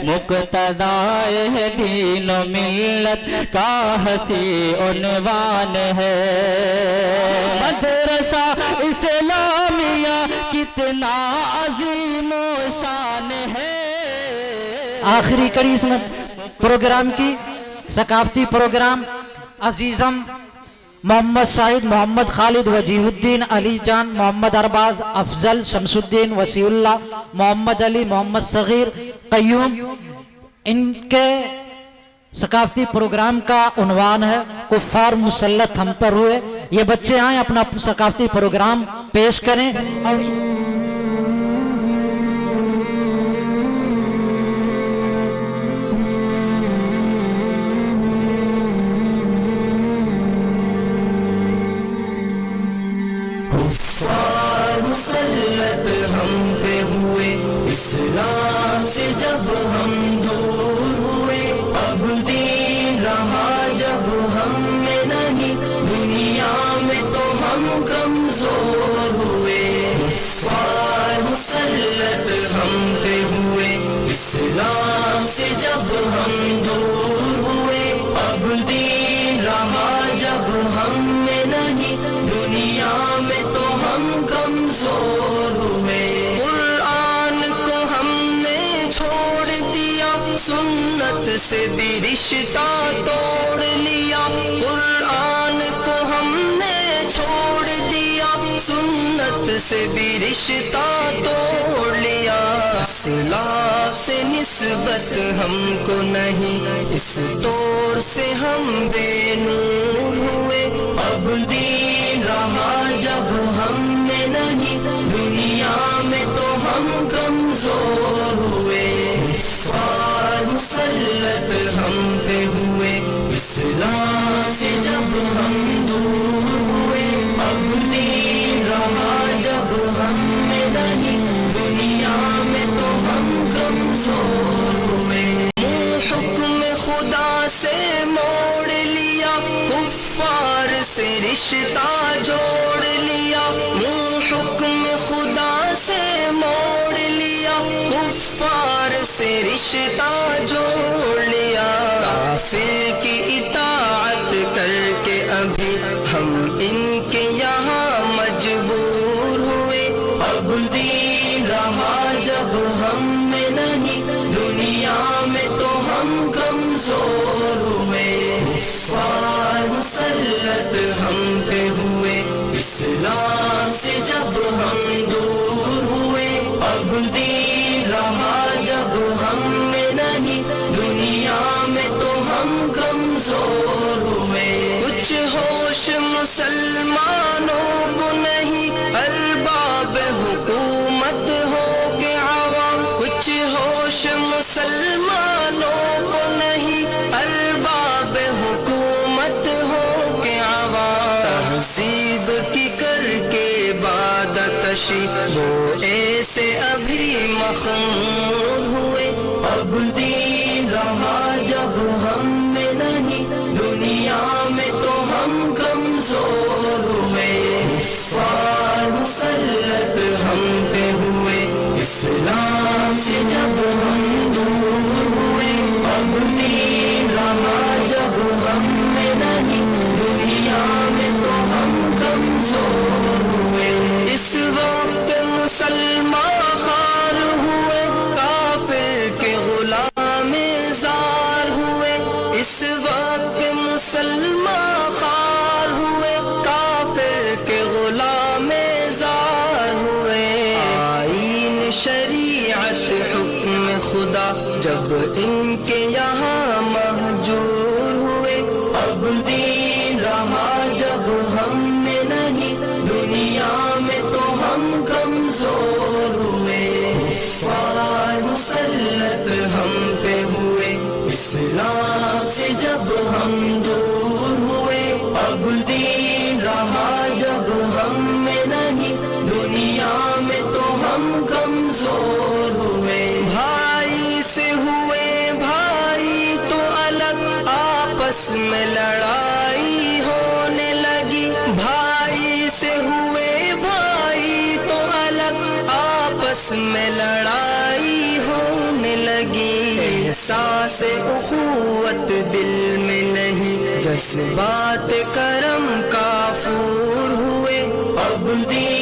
مقتدائے دین و ملت کا حسین عنوان ہے۔ مدرسہ اسلامیہ کتنا عظیم و شان ہے۔ آخری کڑی اس میں پروگرام کی ثقافتی پروگرام عزیزم محمد سعید، محمد خالد، وجیہ الدین، علی جان، محمد ارباز، افضل، شمس الدین، وسیع اللہ، محمد علی، محمد صغیر، قیوم، ان کے ثقافتی پروگرام کا عنوان ہے کفار مسلط ہم پر ہوئے۔ یہ بچے آئیں اپنا ثقافتی پروگرام پیش کریں اور مسلط ہم پہ ہوئے، اسلام سے جب ہم دور ہوئے، اب دین رہا جب ہم میں نہیں، دنیا میں تو ہم کمزور ہوئے۔ کفار مسلط ہم پہ ہوئے، اسلام سے جب ہم دور ہوئے، اب دین رہا جب ہم میں نہیں، دنیا میں تو ہم کمزور ہوئے۔ قرآن کو ہم نے چھوڑ دیا، سنت سے بھی رشتہ توڑ لیا۔ قرآن کو ہم نے چھوڑ دیا، سنت سے بھی رشتہ توڑ لیا۔ اسلاف سے نسبت ہم کو نہیں، اس دور سے ہم بے نور ہوئے، اب دین رہا جب ہم میں نہیں، دنیا میں تو ہم کمزور ہوئے۔ کفار مسلط ہم پہ ہوئے، اسلام سے جب ہم دور ہوئے، اب دین رہا جب ہم میں نہیں، دنیا میں تو ہم کمزور ہوئے۔ حکم خدا سے موڑ لیا، کفار سے رشتہ جوڑ لیا۔ حکم خدا سے موڑ لیا، کفار سے رشتہ جوڑ لیا۔ کافر کی اطاعت کر کے ابھی ہم ان کے یہاں مجبور ہوئے، اب دین رہا جب ہم میں نہیں، دنیا میں تو ہم کمزور ہوئے۔ کفار مسلط ہم پہ ہوئے، اسلام سے جب ہم دور ہوئے، اب دین رہا جب ہم میں نہیں، دنیا میں تو ہم کمزور ہوئے۔ کچھ ہوش مسلمانوں کو نہیں، ارباب حکومت ہو کے عوام۔ کچھ ہوش مسلمانوں کو نہیں، ارباب حکومت ہو کے عوام۔ تہذیب کی کر کے عبادت کشی وہ ایسے ابھی مخمور ہوئے، اب دین رہا جب ہم میں نہیں، دنیا میں تو ہم کمزور ہوئے۔ کفار مسلط ہم پہ ہوئے، اسلام سے جب ہم دور ہوئے، اب دین رہا جب ہم میں نہیں، دنیا میں تو ہم کمزور ہوئے۔ اس وقت مسلمان خوار ہوئے، کافر کے غلام زار ہوئے۔ اس وقت مسلمان خوار ہوئے، کافر کے غلام زار ہوئے۔ آئین شریعت حکم خدا جب ان کے یہاں مہجور ہوئے، اب دین رہا جب ہم میں نہیں، دنیا میں تو ہم کمزور ہوئے۔ کفار مسلط ہم پہ ہوئے، اسلام سے جب ہم دور ہوئے، اب دین رہا جب ہم میں نہیں، دنیا میں تو ہم کمزور ہوئے۔ بھائی سے ہوئے بھائی تو الگ، آپس میں لڑائی ہونے لگی۔ بھائی سے ہوئے بھائی تو الگ، آپس میں لڑائی ہونے لگی۔ احساس اخوت دل میں نہیں، جذبات کرم کافور ہوئے، اب دین